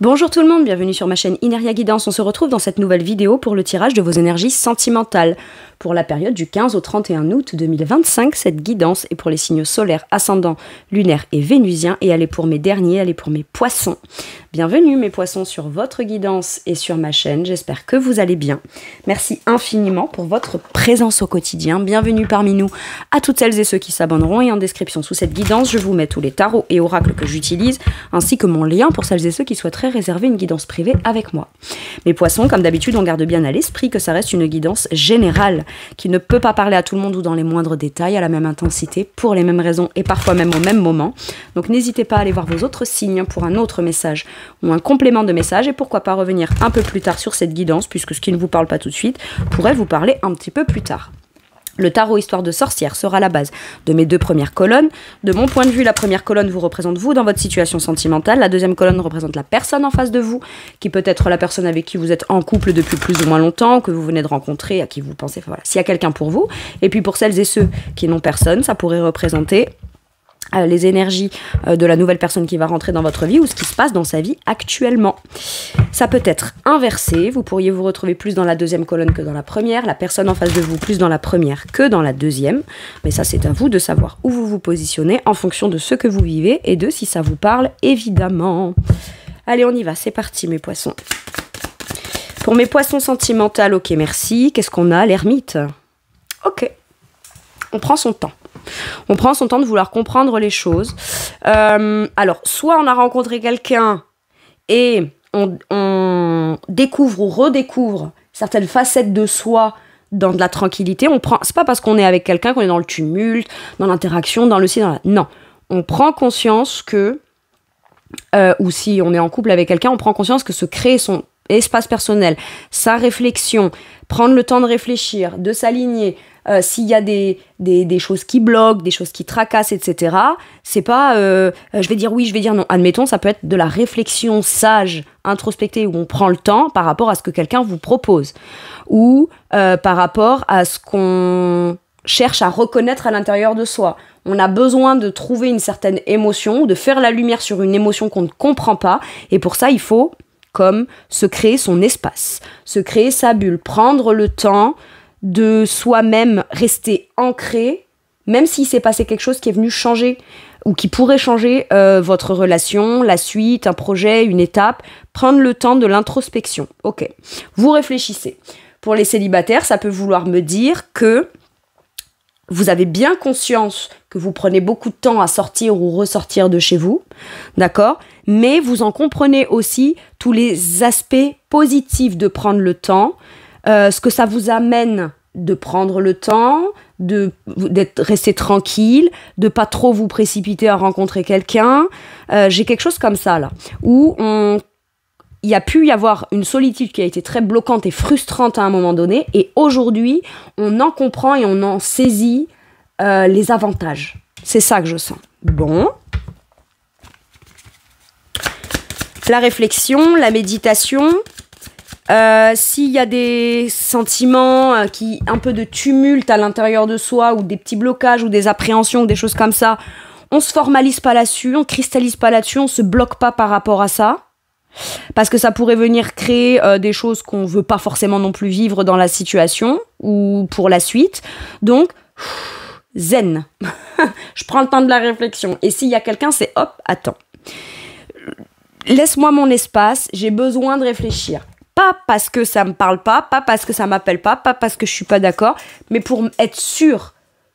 Bonjour tout le monde, bienvenue sur ma chaîne Ineria Guidance. On se retrouve dans cette nouvelle vidéo pour le tirage de vos énergies sentimentales. Pour la période du 15 au 31 août 2025, cette guidance est pour les signes solaires, ascendants, lunaires et vénusiens. Et elle est pour mes derniers, elle est pour mes poissons. Bienvenue mes poissons sur votre guidance et sur ma chaîne. J'espère que vous allez bien. Merci infiniment pour votre présence au quotidien. Bienvenue parmi nous à toutes celles et ceux qui s'abonneront. Et en description sous cette guidance, je vous mets tous les tarots et oracles que j'utilise, ainsi que mon lien pour celles et ceux qui souhaiteraient réserver une guidance privée avec moi. Mes poissons, comme d'habitude, on garde bien à l'esprit que ça reste une guidance générale, qui ne peut pas parler à tout le monde ou dans les moindres détails, à la même intensité, pour les mêmes raisons et parfois même au même moment. Donc n'hésitez pas à aller voir vos autres signes pour un autre message ou un complément de message, et pourquoi pas revenir un peu plus tard sur cette guidance, puisque ce qui ne vous parle pas tout de suite pourrait vous parler un petit peu plus tard. Le tarot Histoire de sorcière sera la base de mes deux premières colonnes. De mon point de vue, la première colonne vous représente vous dans votre situation sentimentale. La deuxième colonne représente la personne en face de vous, qui peut être la personne avec qui vous êtes en couple depuis plus ou moins longtemps, que vous venez de rencontrer, à qui vous pensez, voilà, s'il y a quelqu'un pour vous. Et puis pour celles et ceux qui n'ont personne, ça pourrait représenter les énergies de la nouvelle personne qui va rentrer dans votre vie ou ce qui se passe dans sa vie actuellement. Ça peut être inversé, vous pourriez vous retrouver plus dans la deuxième colonne que dans la première, la personne en face de vous plus dans la première que dans la deuxième, mais ça c'est à vous de savoir où vous vous positionnez en fonction de ce que vous vivez et de si ça vous parle évidemment. Allez, on y va, c'est parti mes poissons. Pour mes poissons sentimentaux, ok merci, qu'est-ce qu'on a? L'ermite. Ok, on prend son temps. On prend son temps de vouloir comprendre les choses. Alors, soit on a rencontré quelqu'un et on découvre ou redécouvre certaines facettes de soi dans de la tranquillité. C'est pas parce qu'on est avec quelqu'un qu'on est dans le tumulte, dans l'interaction, dans le ci, dans la... Non, on prend conscience que, ou si on est en couple avec quelqu'un, on prend conscience que se créer son espace personnel, sa réflexion, prendre le temps de réfléchir, de s'aligner, s'il y a des choses qui bloquent, des choses qui tracassent, etc. C'est pas je vais dire oui, je vais dire non. Admettons, ça peut être de la réflexion sage, introspectée, où on prend le temps par rapport à ce que quelqu'un vous propose. Ou par rapport à ce qu'on cherche à reconnaître à l'intérieur de soi. On a besoin de trouver une certaine émotion, ou de faire la lumière sur une émotion qu'on ne comprend pas. Et pour ça, il faut comme se créer son espace, se créer sa bulle, prendre le temps de soi-même rester ancré, même s'il s'est passé quelque chose qui est venu changer ou qui pourrait changer votre relation, la suite, un projet, une étape. Prendre le temps de l'introspection. Ok, vous réfléchissez. Pour les célibataires, ça peut vouloir me dire que vous avez bien conscience que vous prenez beaucoup de temps à sortir ou ressortir de chez vous, d'accord? Mais vous en comprenez aussi tous les aspects positifs de prendre le temps, ce que ça vous amène de prendre le temps, d'être resté tranquille, de pas trop vous précipiter à rencontrer quelqu'un. J'ai quelque chose comme ça là, où il y a pu y avoir une solitude qui a été très bloquante et frustrante à un moment donné, et aujourd'hui, on en comprend et on en saisit les avantages. C'est ça que je sens. Bon. La réflexion, la méditation, s'il y a des sentiments, un peu de tumulte à l'intérieur de soi, ou des petits blocages, ou des appréhensions, ou des choses comme ça, on se formalise pas là-dessus, on cristallise pas là-dessus, on se bloque pas par rapport à ça. Parce que ça pourrait venir créer des choses qu'on veut pas forcément non plus vivre dans la situation ou pour la suite. Donc, zen. Je prends le temps de la réflexion. Et s'il y a quelqu'un, c'est hop, attends. Laisse-moi mon espace, j'ai besoin de réfléchir. Pas parce que ça me parle pas parce que ça m'appelle pas parce que je suis pas d'accord, mais pour être sûr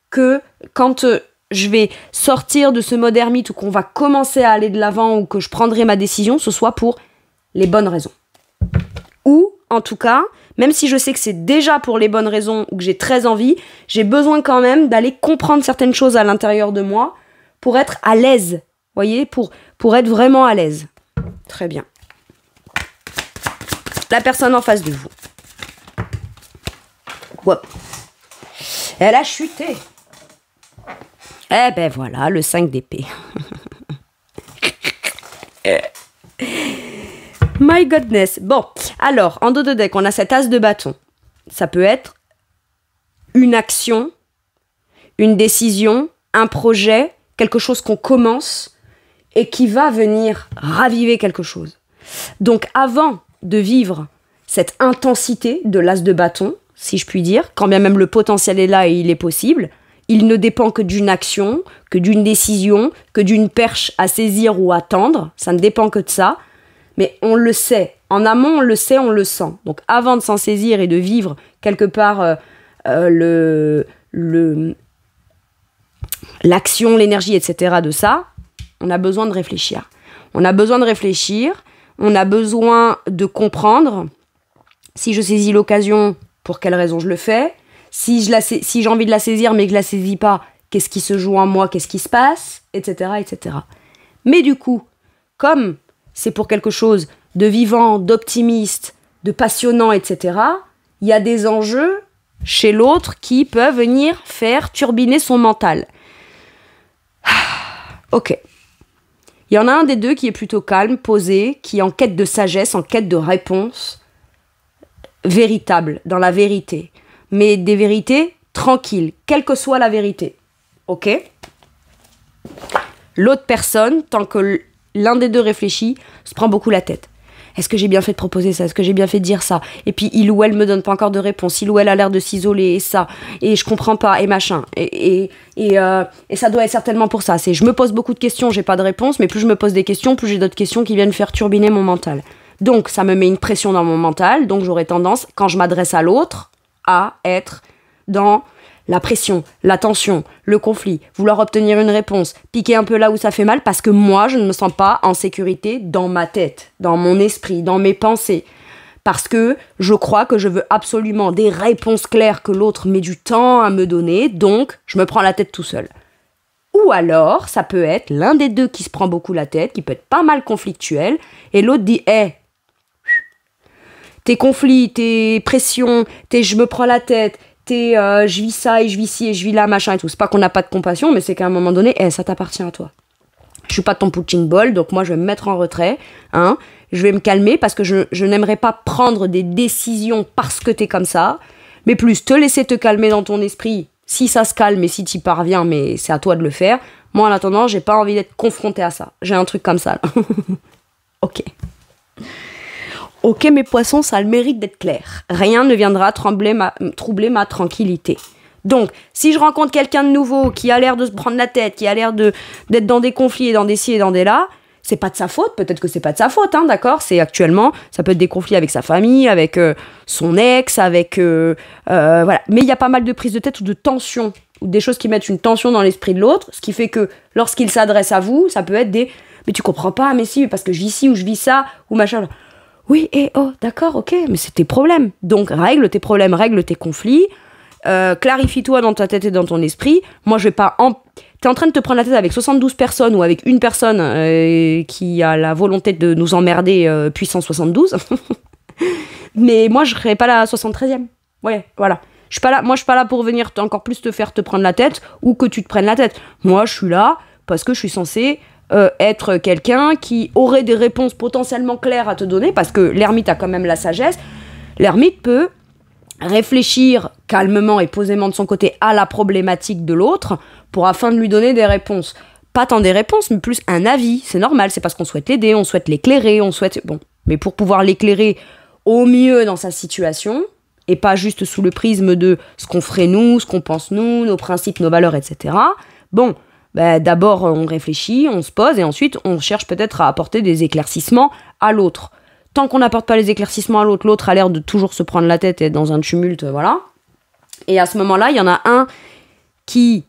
que quand je vais sortir de ce mode ermite ou qu'on va commencer à aller de l'avant ou que je prendrai ma décision, ce soit pour les bonnes raisons. Ou, en tout cas, même si je sais que c'est déjà pour les bonnes raisons ou que j'ai très envie, j'ai besoin quand même d'aller comprendre certaines choses à l'intérieur de moi pour être à l'aise. Vous voyez, pour être vraiment à l'aise. Très bien. La personne en face de vous. Hop. Elle a chuté. Eh ben voilà, le 5 d'épée. My goodness. Bon, alors, en dos de deck, on a cet as de bâton. Ça peut être une action, une décision, un projet, quelque chose qu'on commence et qui va venir raviver quelque chose. Donc avant de vivre cette intensité de l'as de bâton, si je puis dire, quand bien même le potentiel est là et il est possible, il ne dépend que d'une action, que d'une décision, que d'une perche à saisir ou à tendre. Ça ne dépend que de ça. Mais on le sait. En amont, on le sait, on le sent. Donc avant de s'en saisir et de vivre quelque part l'action, l'énergie, etc. de ça, on a besoin de réfléchir. On a besoin de réfléchir. On a besoin de comprendre si je saisis l'occasion, pour quelle raison je le fais. Si j'ai envie de la saisir mais que je la saisis pas, qu'est-ce qui se joue en moi, qu'est-ce qui se passe, etc., etc. Mais du coup, comme c'est pour quelque chose de vivant, d'optimiste, de passionnant, etc., il y a des enjeux chez l'autre qui peuvent venir faire turbiner son mental. Ok. Il y en a un des deux qui est plutôt calme, posé, qui est en quête de sagesse, en quête de réponse véritable, dans la vérité. Mais des vérités tranquilles, quelle que soit la vérité. Ok ? L'autre personne, tant que l'un des deux réfléchit, se prend beaucoup la tête. Est-ce que j'ai bien fait de proposer ça ? Est-ce que j'ai bien fait de dire ça ? Et puis il ou elle me donne pas encore de réponse. Il ou elle a l'air de s'isoler et ça. Et je comprends pas et machin. Et ça doit être certainement pour ça. C'est je me pose beaucoup de questions, j'ai pas de réponse. Mais plus je me pose des questions, plus j'ai d'autres questions qui viennent faire turbiner mon mental. Donc ça me met une pression dans mon mental. Donc j'aurais tendance, quand je m'adresse à l'autre, à être dans la pression, la tension, le conflit, vouloir obtenir une réponse, piquer un peu là où ça fait mal parce que moi, je ne me sens pas en sécurité dans ma tête, dans mon esprit, dans mes pensées. Parce que je crois que je veux absolument des réponses claires que l'autre met du temps à me donner, donc je me prends la tête tout seul. Ou alors, ça peut être l'un des deux qui se prend beaucoup la tête, qui peut être pas mal conflictuel, et l'autre dit « Hey, tes conflits, tes pressions, tes je me prends la tête, tes je vis ça et je vis ci et je vis là, machin et tout. » C'est pas qu'on n'a pas de compassion, mais c'est qu'à un moment donné, ça t'appartient à toi. Je suis pas ton punching ball, donc moi je vais me mettre en retrait, hein. Je vais me calmer parce que je n'aimerais pas prendre des décisions parce que t'es comme ça, mais plus te laisser te calmer dans ton esprit, si ça se calme et si t'y parviens, mais c'est à toi de le faire. Moi en attendant, j'ai pas envie d'être confrontée à ça. J'ai un truc comme ça, là. Ok. Ok, mes poissons, ça a le mérite d'être clair. Rien ne viendra troubler ma tranquillité. Donc, si je rencontre quelqu'un de nouveau qui a l'air de se prendre la tête, qui a l'air d'être dans des conflits et dans des ci et dans des là, c'est pas de sa faute, peut-être que c'est pas de sa faute, hein, d'accord ? C'est actuellement, ça peut être des conflits avec sa famille, avec son ex, avec... voilà. Mais il y a pas mal de prises de tête ou de tensions, ou des choses qui mettent une tension dans l'esprit de l'autre, ce qui fait que lorsqu'il s'adresse à vous, ça peut être des... Mais tu comprends pas, mais si, parce que je vis ci ou je vis ça, ou machin... Oui, d'accord, ok, mais c'est tes problèmes. Donc, règle tes problèmes, règle tes conflits, clarifie-toi dans ta tête et dans ton esprit. Moi, je vais pas... T'es en train de te prendre la tête avec 72 personnes ou avec une personne qui a la volonté de nous emmerder puissance 72. Mais moi, je serais pas la 73e. Ouais, voilà. Je suis pas là, moi, je suis pas là pour venir encore plus te faire te prendre la tête ou que tu te prennes la tête. Moi, je suis là parce que je suis censée... être quelqu'un qui aurait des réponses potentiellement claires à te donner, parce que l'ermite a quand même la sagesse. L'ermite peut réfléchir calmement et posément de son côté à la problématique de l'autre pour afin de lui donner des réponses. Pas tant des réponses, mais plus un avis. C'est normal, c'est parce qu'on souhaite l'aider, on souhaite l'éclairer, on souhaite... Bon, mais pour pouvoir l'éclairer au mieux dans sa situation, et pas juste sous le prisme de ce qu'on ferait nous, ce qu'on pense nous, nos principes, nos valeurs, etc. Bon... d'abord, on réfléchit, on se pose, et ensuite, on cherche peut-être à apporter des éclaircissements à l'autre. Tant qu'on n'apporte pas les éclaircissements à l'autre, l'autre a l'air de toujours se prendre la tête et être dans un tumulte, voilà. Et à ce moment-là, il y en a un qui,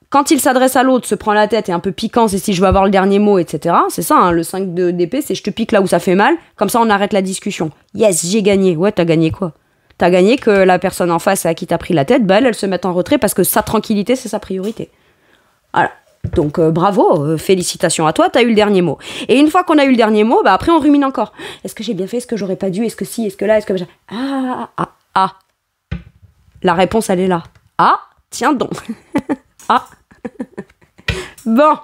quand il s'adresse à l'autre, se prend la tête et est un peu piquant, c'est si je veux avoir le dernier mot, etc. C'est ça, hein, le 5 d'épée, c'est je te pique là où ça fait mal, comme ça on arrête la discussion. Yes, j'ai gagné. Ouais, t'as gagné quoi ? T'as gagné que la personne en face à qui t'as pris la tête, elle se mette en retrait parce que sa tranquillité, c'est sa priorité. Voilà. Donc bravo, félicitations à toi, t'as eu le dernier mot. Et une fois qu'on a eu le dernier mot, après on rumine encore. Est-ce que j'ai bien fait, est-ce que j'aurais pas dû, est-ce que si, est-ce que là, est-ce que... Ah. La réponse, elle est là. Ah, tiens donc. Ah. Bon.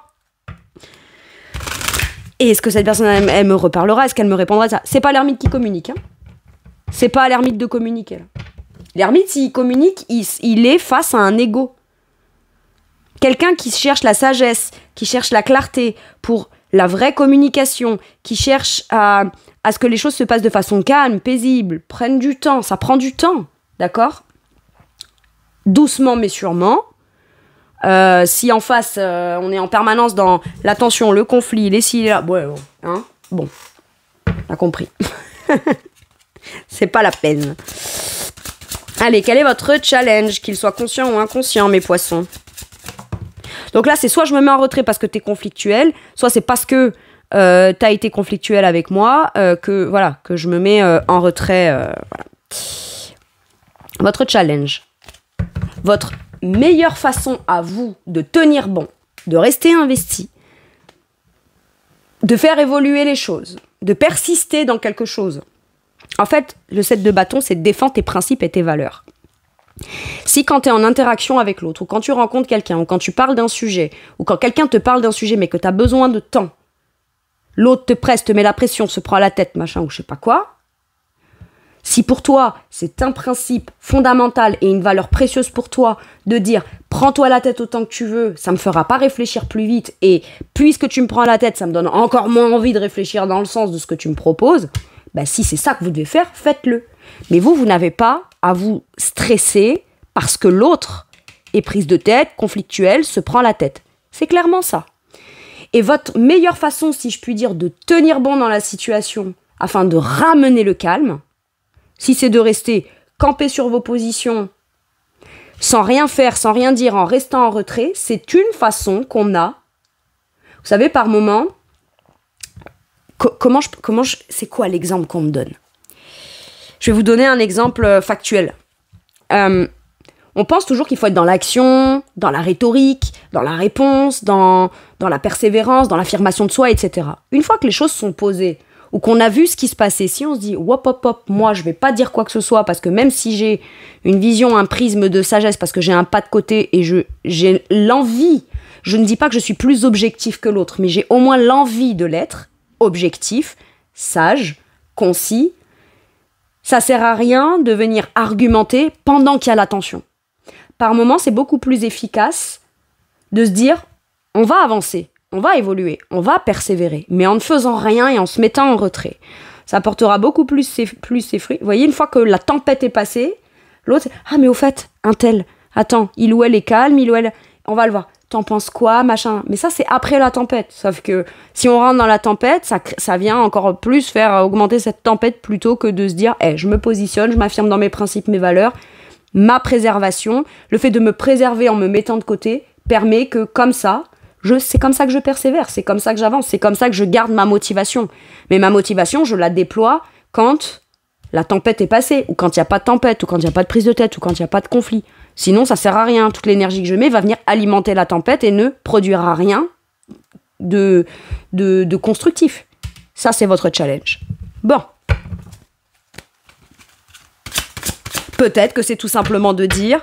Et est-ce que cette personne, elle me reparlera, est-ce qu'elle me répondra ça ? C'est pas l'ermite qui communique, hein. C'est pas à l'ermite de communiquer, là. L'ermite, s'il communique, il est face à un ego. Quelqu'un qui cherche la sagesse, qui cherche la clarté pour la vraie communication, qui cherche à ce que les choses se passent de façon calme, paisible, prennent du temps, ça prend du temps, d'accord ? Doucement mais sûrement. Si en face, on est en permanence dans la tension, le conflit, les ci, là, ouais, hein, bon, t'as compris. C'est pas la peine. Allez, quel est votre challenge, qu'il soit conscient ou inconscient, mes poissons ? Donc là, c'est soit je me mets en retrait parce que t'es conflictuel, soit c'est parce que t'as été conflictuel avec moi que je me mets en retrait. Voilà. Votre challenge. Votre meilleure façon à vous de tenir bon, de rester investi, de faire évoluer les choses, de persister dans quelque chose. En fait, le 7 de bâton, c'est de défendre tes principes et tes valeurs. Si quand tu es en interaction avec l'autre, ou quand tu rencontres quelqu'un, ou quand tu parles d'un sujet, ou quand quelqu'un te parle d'un sujet mais que tu as besoin de temps, l'autre te presse, te met la pression, se prend la tête, machin, ou je sais pas quoi, si pour toi, c'est un principe fondamental et une valeur précieuse pour toi de dire « prends-toi la tête autant que tu veux, ça me fera pas réfléchir plus vite et puisque tu me prends la tête, ça me donne encore moins envie de réfléchir dans le sens de ce que tu me proposes », ben si c'est ça que vous devez faire, faites-le. Mais vous n'avez pas à vous stresser parce que l'autre est prise de tête, conflictuelle, se prend la tête. C'est clairement ça. Et votre meilleure façon, si je puis dire, de tenir bon dans la situation afin de ramener le calme, si c'est de rester campé sur vos positions, sans rien faire, sans rien dire, en restant en retrait, c'est une façon qu'on a. Vous savez, par moment, c'est quoi l'exemple qu'on me donne ? Je vais vous donner un exemple factuel. On pense toujours qu'il faut être dans l'action, dans la rhétorique, dans la réponse, dans la persévérance, dans l'affirmation de soi, etc. Une fois que les choses sont posées, ou qu'on a vu ce qui se passait, si on se dit « hop, hop, hop, moi je vais pas dire quoi que ce soit parce que même si j'ai une vision, un prisme de sagesse, parce que j'ai un pas de côté et j'ai l'envie, je ne dis pas que je suis plus objectif que l'autre, mais j'ai au moins l'envie de l'être, objectif, sage, concis, ça sert à rien de venir argumenter pendant qu'il y a la tension. Par moments, c'est beaucoup plus efficace de se dire « on va avancer ». On va évoluer, on va persévérer, mais en ne faisant rien et en se mettant en retrait. Ça apportera beaucoup plus ses fruits. Vous voyez, une fois que la tempête est passée, l'autre, ah mais au fait, un tel, attends, il ou elle est calme, il ou elle, on va le voir. T'en penses quoi, machin. Mais ça, c'est après la tempête. Sauf que si on rentre dans la tempête, ça vient encore plus faire augmenter cette tempête plutôt que de se dire, je me positionne, je m'affirme dans mes principes, mes valeurs, ma préservation, le fait de me préserver en me mettant de côté permet que comme ça, c'est comme ça que je persévère, c'est comme ça que j'avance, c'est comme ça que je garde ma motivation. Mais ma motivation, je la déploie quand la tempête est passée, ou quand il n'y a pas de tempête, ou quand il n'y a pas de prise de tête, ou quand il n'y a pas de conflit. Sinon, ça sert à rien. Toute l'énergie que je mets va venir alimenter la tempête et ne produira rien de constructif. Ça, c'est votre challenge. Bon. Peut-être que c'est tout simplement de dire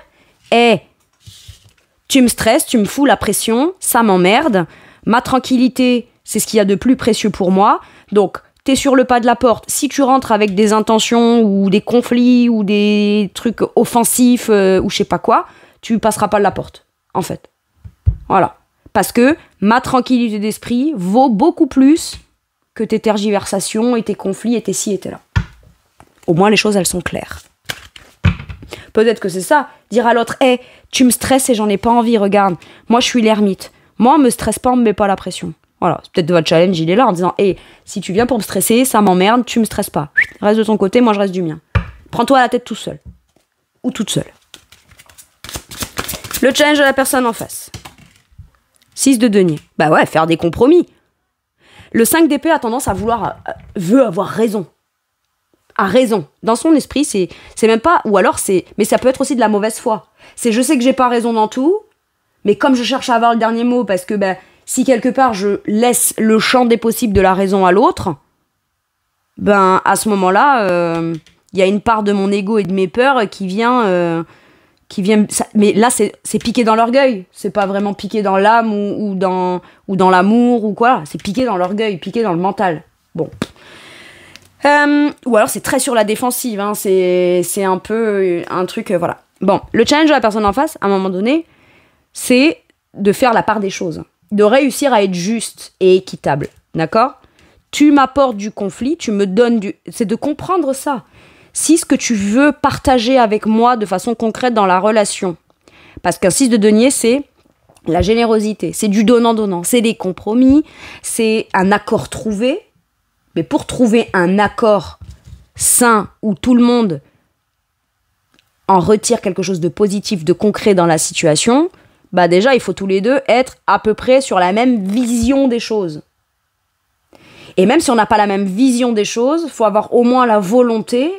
tu me stresses, tu me fous la pression, ça m'emmerde. Ma tranquillité, c'est ce qu'il y a de plus précieux pour moi. Donc, t'es sur le pas de la porte. Si tu rentres avec des intentions ou des conflits ou des trucs offensifs ou je sais pas quoi, tu passeras pas de la porte, en fait. Voilà. Parce que ma tranquillité d'esprit vaut beaucoup plus que tes tergiversations et tes conflits et tes ci et tes là. Au moins, les choses, elles sont claires. Peut-être que c'est ça, dire à l'autre « tu me stresses et j'en ai pas envie, regarde, moi je suis l'ermite, moi on me stresse pas, on me met pas la pression. » Voilà, c'est peut-être votre challenge, il est là en disant « si tu viens pour me stresser, ça m'emmerde, tu me stresses pas. Reste de ton côté, moi je reste du mien. Prends-toi la tête tout seul. Ou toute seule. » Le challenge de la personne en face. 6 de denier. Bah ouais, faire des compromis. Le 5 d'épée a tendance à veut avoir raison. A raison. Dans son esprit, c'est même pas... Ou alors c'est... Mais ça peut être aussi de la mauvaise foi. C'est je sais que j'ai pas raison dans tout, mais comme je cherche à avoir le dernier mot, parce que si quelque part je laisse le champ des possibles de la raison à l'autre, à ce moment-là, il y a une part de mon ego et de mes peurs qui vient... mais là, c'est piqué dans l'orgueil. C'est pas vraiment piqué dans l'âme ou dans l'amour ou quoi. C'est piqué dans l'orgueil, piqué dans le mental. Bon... ou alors c'est très sur la défensive, hein. C'est un peu un truc, voilà. Bon, le challenge de la personne en face, à un moment donné, c'est de faire la part des choses, de réussir à être juste et équitable. D'accord? Tu m'apportes du conflit, tu me donnes du... C'est de comprendre ça. Si ce que tu veux partager avec moi de façon concrète dans la relation, parce qu'un 6 de denier, c'est la générosité, c'est du donnant-donnant, c'est des compromis, c'est un accord trouvé. Mais pour trouver un accord sain où tout le monde en retire quelque chose de positif, de concret dans la situation, bah déjà, il faut tous les deux être à peu près sur la même vision des choses. Et même si on n'a pas la même vision des choses, il faut avoir au moins la volonté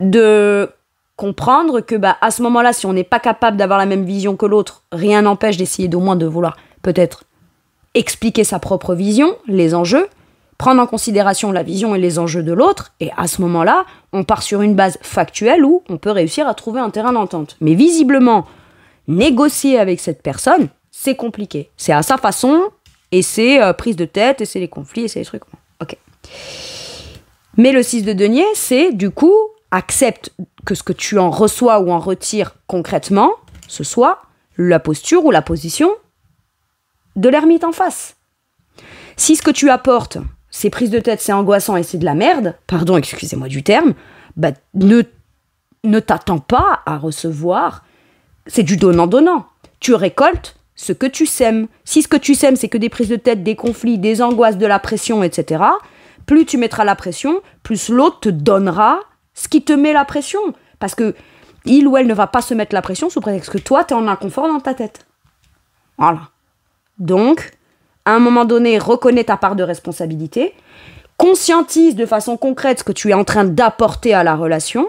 de comprendre que bah, à ce moment-là, si on n'est pas capable d'avoir la même vision que l'autre, rien n'empêche d'essayer d'au moins de vouloir peut-être expliquer sa propre vision, les enjeux, prendre en considération la vision et les enjeux de l'autre, et à ce moment-là, on part sur une base factuelle où on peut réussir à trouver un terrain d'entente. Mais visiblement, négocier avec cette personne, c'est compliqué. C'est à sa façon, et c'est prise de tête, et c'est les conflits, et c'est les trucs. Ok. Mais le 6 de denier, c'est du coup, accepte que ce que tu en reçois ou en retires concrètement, ce soit la posture ou la position de l'ermite en face. Si ce que tu apportes, c'est prise de tête, c'est angoissant et c'est de la merde, pardon, excusez-moi du terme, bah ne t'attends pas à recevoir, c'est du donnant-donnant. Tu récoltes ce que tu sèmes. Si ce que tu sèmes, c'est que des prises de tête, des conflits, des angoisses, de la pression, etc., plus tu mettras la pression, plus l'autre te donnera ce qui te met la pression. Parce que il ou elle ne va pas se mettre la pression sous prétexte que toi, tu es en inconfort dans ta tête. Voilà. Donc, à un moment donné, reconnais ta part de responsabilité, conscientise de façon concrète ce que tu es en train d'apporter à la relation.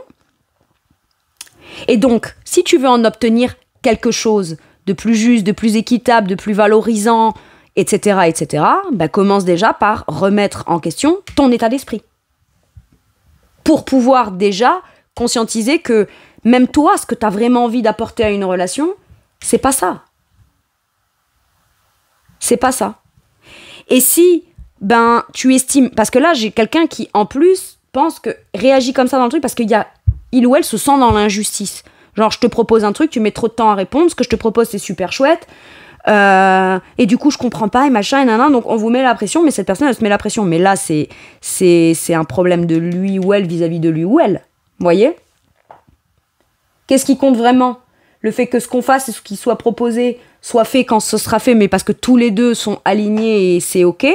Et donc, si tu veux en obtenir quelque chose de plus juste, de plus équitable, de plus valorisant, etc., bah commence déjà par remettre en question ton état d'esprit. Pour pouvoir déjà conscientiser que même toi, ce que tu as vraiment envie d'apporter à une relation, c'est pas ça. C'est pas ça. Et si ben tu estimes... Parce que là, j'ai quelqu'un qui, en plus, pense que réagit comme ça dans le truc parce qu'il ou elle se sent dans l'injustice. Genre, je te propose un truc, tu mets trop de temps à répondre, ce que je te propose, c'est super chouette. Et du coup, je comprends pas, et machin, et nanana, donc on vous met la pression, mais cette personne, elle se met la pression. Mais là, c'est un problème de lui ou elle vis-à-vis de lui ou elle. Vous voyez ? Qu'est-ce qui compte vraiment ? Le fait que ce qu'on fasse et ce qui soit proposé soit fait quand ce sera fait, mais parce que tous les deux sont alignés et c'est ok ?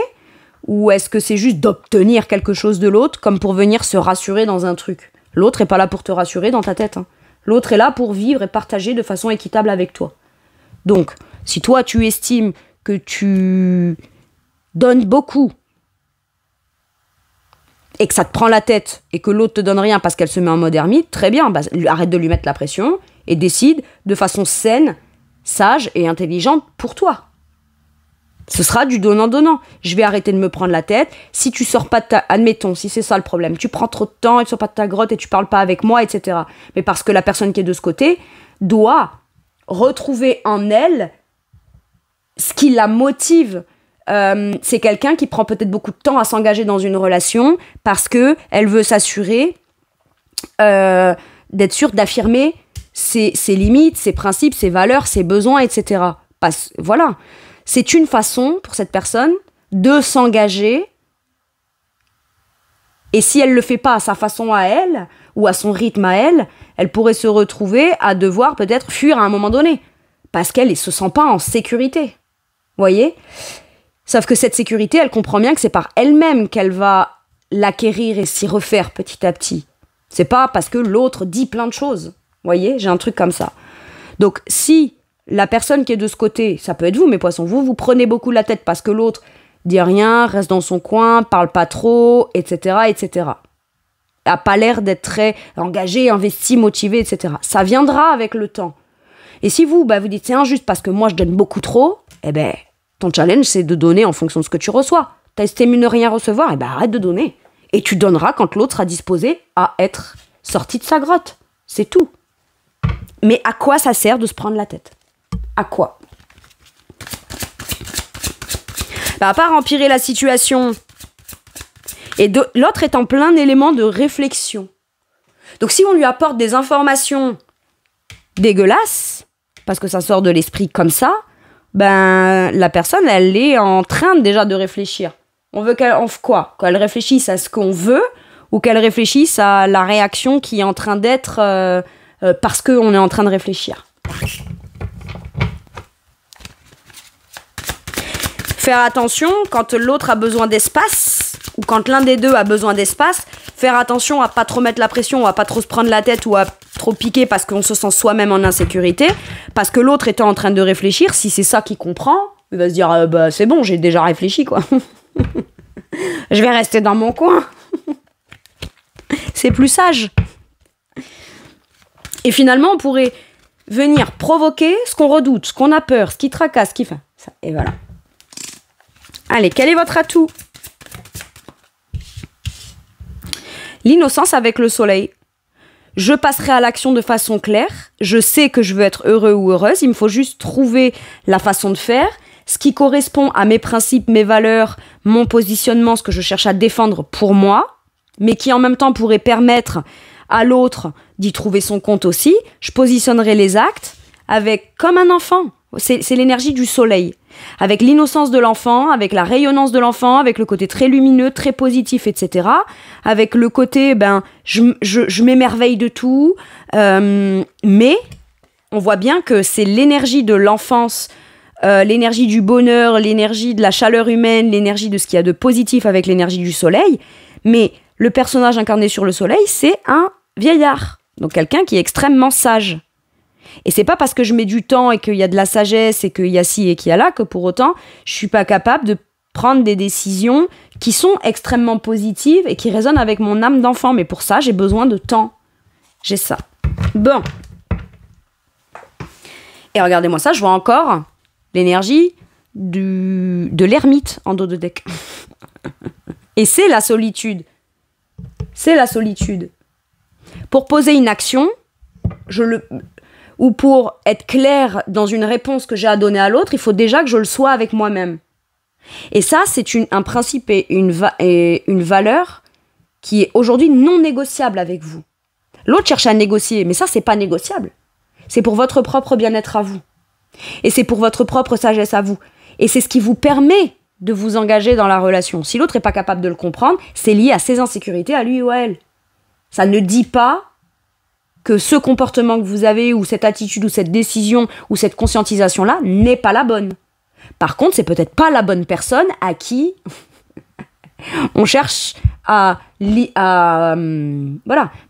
Ou est-ce que c'est juste d'obtenir quelque chose de l'autre, comme pour venir se rassurer dans un truc ? L'autre est pas là pour te rassurer dans ta tête. Hein. L'autre est là pour vivre et partager de façon équitable avec toi. Donc, si toi, tu estimes que tu donnes beaucoup et que ça te prend la tête et que l'autre te donne rien parce qu'elle se met en mode ermite, très bien, bah, arrête de lui mettre la pression et décide de façon saine, sage et intelligente pour toi. Ce sera du donnant-donnant. Je vais arrêter de me prendre la tête. Si tu sors pas de ta... Admettons, si c'est ça le problème, tu prends trop de temps et tu sors pas de ta grotte et tu parles pas avec moi, etc. Mais parce que la personne qui est de ce côté doit retrouver en elle ce qui la motive. C'est quelqu'un qui prend peut-être beaucoup de temps à s'engager dans une relation parce que elle veut s'assurer d'être sûre d'affirmer ses limites, ses principes, ses valeurs, ses besoins, etc. Voilà. C'est une façon pour cette personne de s'engager. Et si elle ne le fait pas à sa façon à elle, ou à son rythme à elle, elle pourrait se retrouver à devoir peut-être fuir à un moment donné. Parce qu'elle ne se sent pas en sécurité. Vous voyez ? Sauf que cette sécurité, elle comprend bien que c'est par elle-même qu'elle va l'acquérir et s'y refaire petit à petit. C'est pas parce que l'autre dit plein de choses. Vous voyez ? J'ai un truc comme ça. Donc si la personne qui est de ce côté, ça peut être vous, mes poissons, vous prenez beaucoup la tête parce que l'autre dit rien, reste dans son coin, parle pas trop, etc., etc. A pas l'air d'être très engagé, investi, motivé, etc. Ça viendra avec le temps. Et si vous dites c'est injuste parce que moi je donne beaucoup trop, eh ben, ton challenge c'est de donner en fonction de ce que tu reçois. T'as estimé ne rien recevoir, eh ben arrête de donner. Et tu donneras quand l'autre sera disposé à être sorti de sa grotte. C'est tout. Mais à quoi ça sert de se prendre la tête ? À quoi ? À part empirer la situation. Et l'autre est en plein élément de réflexion. Donc si on lui apporte des informations dégueulasses, parce que ça sort de l'esprit comme ça, ben la personne, elle est en train déjà de réfléchir. On veut qu'elle quoi? Qu'elle réfléchisse à ce qu'on veut ou qu'elle réfléchisse à la réaction qui est en train d'être parce qu'on est en train de réfléchir. Faire attention quand l'autre a besoin d'espace ou quand l'un des deux a besoin d'espace. Faire attention à pas trop mettre la pression, à pas trop se prendre la tête ou à trop piquer parce qu'on se sent soi-même en insécurité. Parce que l'autre étant en train de réfléchir, si c'est ça qu'il comprend, il va se dire bah c'est bon, j'ai déjà réfléchi quoi. Je vais rester dans mon coin. C'est plus sage. Et finalement, on pourrait venir provoquer ce qu'on redoute, ce qu'on a peur, ce qui tracasse, ce qui fait ça. Et voilà. Allez, quel est votre atout? L'innocence avec le soleil. Je passerai à l'action de façon claire. Je sais que je veux être heureux ou heureuse. Il me faut juste trouver la façon de faire. Ce qui correspond à mes principes, mes valeurs, mon positionnement, ce que je cherche à défendre pour moi, mais qui en même temps pourrait permettre à l'autre d'y trouver son compte aussi. Je positionnerai les actes avec comme un enfant. C'est l'énergie du soleil. Avec l'innocence de l'enfant, avec la rayonnance de l'enfant, avec le côté très lumineux, très positif, etc. Avec le côté, je m'émerveille de tout. Mais on voit bien que c'est l'énergie de l'enfance, l'énergie du bonheur, l'énergie de la chaleur humaine, l'énergie de ce qu'il y a de positif avec l'énergie du soleil. Mais le personnage incarné sur le soleil, c'est un vieillard. Donc quelqu'un qui est extrêmement sage. Et c'est pas parce que je mets du temps et qu'il y a de la sagesse et qu'il y a ci et qu'il y a là que pour autant, je suis pas capable de prendre des décisions qui sont extrêmement positives et qui résonnent avec mon âme d'enfant. Mais pour ça, j'ai besoin de temps. J'ai ça. Bon. Et regardez-moi ça, je vois encore l'énergie de l'ermite en dos de deck. Et c'est la solitude. C'est la solitude. Pour poser une action, ou pour être clair dans une réponse que j'ai à donner à l'autre, il faut déjà que je le sois avec moi-même. Et ça, c'est un principe et une valeur qui est aujourd'hui non négociable avec vous. L'autre cherche à négocier, mais ça, c'est pas négociable. C'est pour votre propre bien-être à vous. Et c'est pour votre propre sagesse à vous. Et c'est ce qui vous permet de vous engager dans la relation. Si l'autre n'est pas capable de le comprendre, c'est lié à ses insécurités, à lui ou à elle. Ça ne dit pas que ce comportement que vous avez, ou cette attitude, ou cette décision, ou cette conscientisation-là n'est pas la bonne. Par contre, c'est peut-être pas la bonne personne à qui on cherche à voilà.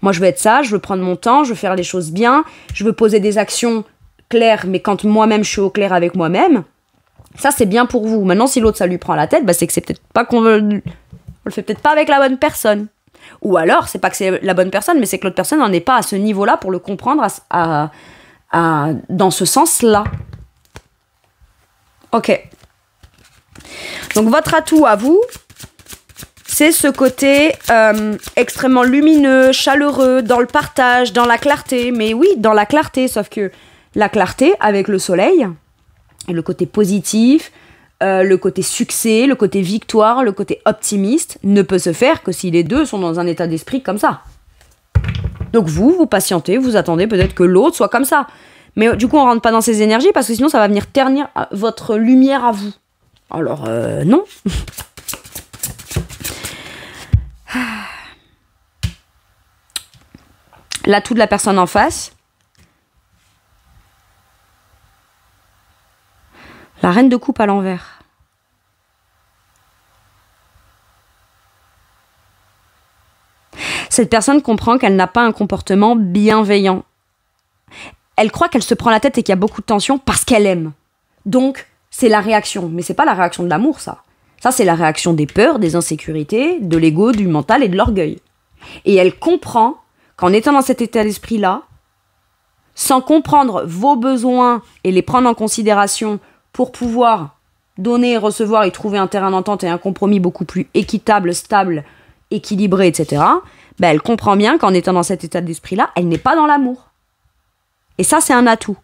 Moi, je veux être sage, je veux prendre mon temps, je veux faire les choses bien, je veux poser des actions claires, mais quand moi-même, je suis au clair avec moi-même, ça, c'est bien pour vous. Maintenant, si l'autre, ça lui prend la tête, c'est que c'est peut-être pas qu'on le fait peut-être pas avec la bonne personne. Ou alors, c'est pas que c'est la bonne personne, mais c'est que l'autre personne n'en est pas à ce niveau-là pour le comprendre dans ce sens-là. Ok. Donc, votre atout à vous, c'est ce côté extrêmement lumineux, chaleureux, dans le partage, dans la clarté. Mais oui, dans la clarté, sauf que la clarté avec le soleil, et le côté positif, le côté succès, le côté victoire, le côté optimiste ne peut se faire que si les deux sont dans un état d'esprit comme ça. Donc vous patientez, vous attendez peut-être que l'autre soit comme ça. Mais du coup, on rentre pas dans ces énergies parce que sinon, ça va venir ternir votre lumière à vous. Alors, non. L'atout de la personne en face. La reine de coupe à l'envers. Cette personne comprend qu'elle n'a pas un comportement bienveillant. Elle croit qu'elle se prend la tête et qu'il y a beaucoup de tension parce qu'elle aime. Donc, c'est la réaction. Mais c'est pas la réaction de l'amour, ça. Ça, c'est la réaction des peurs, des insécurités, de l'ego, du mental et de l'orgueil. Et elle comprend qu'en étant dans cet état d'esprit-là, sans comprendre vos besoins et les prendre en considération pour pouvoir donner et recevoir et trouver un terrain d'entente et un compromis beaucoup plus équitable, stable, équilibré, etc., elle comprend bien qu'en étant dans cet état d'esprit-là, elle n'est pas dans l'amour. Et ça, c'est un atout.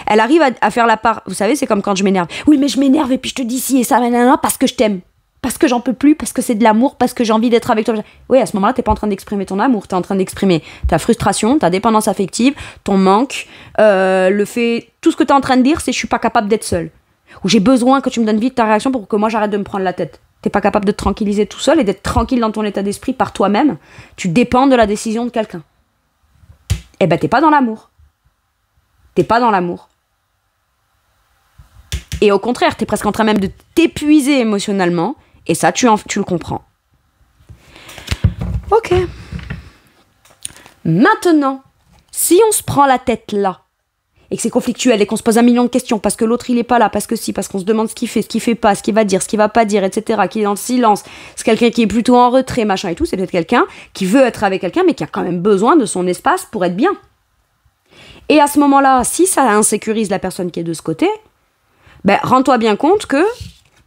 Elle arrive à faire la part. Vous savez, c'est comme quand je m'énerve. Oui, mais je m'énerve et puis je te dis ci et ça, parce que je t'aime. parce que j'en peux plus, parce que c'est de l'amour, parce que j'ai envie d'être avec toi. Oui, à ce moment-là, t'es pas en train d'exprimer ton amour, t'es en train d'exprimer ta frustration, ta dépendance affective, ton manque, le fait... Tout ce que t'es en train de dire, c'est je suis pas capable d'être seule. Ou j'ai besoin que tu me donnes vite ta réaction pour que moi j'arrête de me prendre la tête. T'es pas capable de te tranquilliser tout seul et d'être tranquille dans ton état d'esprit par toi-même. Tu dépends de la décision de quelqu'un. Eh ben, t'es pas dans l'amour. T'es pas dans l'amour. Et au contraire, t'es presque en train même de t'épuiser émotionnellement. Et ça, tu le comprends. Ok. Maintenant, si on se prend la tête là, et que c'est conflictuel, et qu'on se pose 1 million de questions, parce que l'autre il est pas là, parce que si, parce qu'on se demande ce qu'il fait pas, ce qu'il va dire, ce qu'il va pas dire, etc., qu'il est dans le silence, c'est quelqu'un qui est plutôt en retrait, machin et tout, c'est peut-être quelqu'un qui veut être avec quelqu'un, mais qui a quand même besoin de son espace pour être bien. Et à ce moment-là, si ça insécurise la personne qui est de ce côté, ben, rends-toi bien compte que,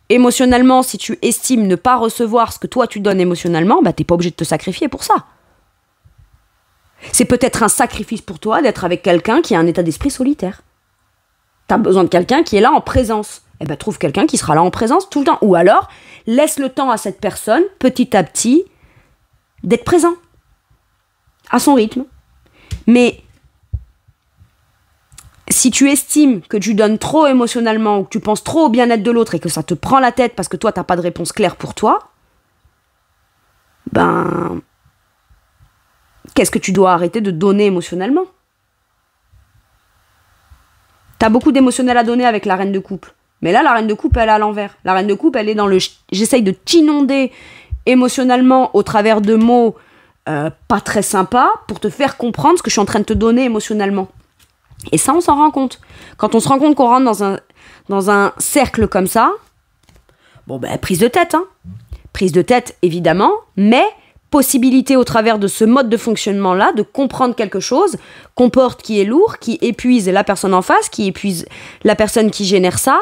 émotionnellement, si tu estimes ne pas recevoir ce que toi tu donnes émotionnellement, ben, t'es pas obligé de te sacrifier pour ça. C'est peut-être un sacrifice pour toi d'être avec quelqu'un qui a un état d'esprit solitaire. T'as besoin de quelqu'un qui est là en présence. Eh ben, trouve quelqu'un qui sera là en présence tout le temps. Ou alors, laisse le temps à cette personne, petit à petit, d'être présent. À son rythme. Mais si tu estimes que tu donnes trop émotionnellement ou que tu penses trop au bien-être de l'autre et que ça te prend la tête parce que toi, t'as pas de réponse claire pour toi, ben... qu'est-ce que tu dois arrêter de donner émotionnellement? T'as beaucoup d'émotionnel à donner avec la reine de coupe. Mais là, la reine de coupe, elle est à l'envers. La reine de coupe, elle est dans le... J'essaye de t'inonder émotionnellement au travers de mots pas très sympas pour te faire comprendre ce que je suis en train de te donner émotionnellement. Et ça, on s'en rend compte. Quand on se rend compte qu'on rentre dans un cercle comme ça, bon, ben, prise de tête, hein. Prise de tête, évidemment, mais... possibilité au travers de ce mode de fonctionnement-là, de comprendre quelque chose qu'on porte qui est lourd, qui épuise la personne en face, qui épuise la personne qui génère ça.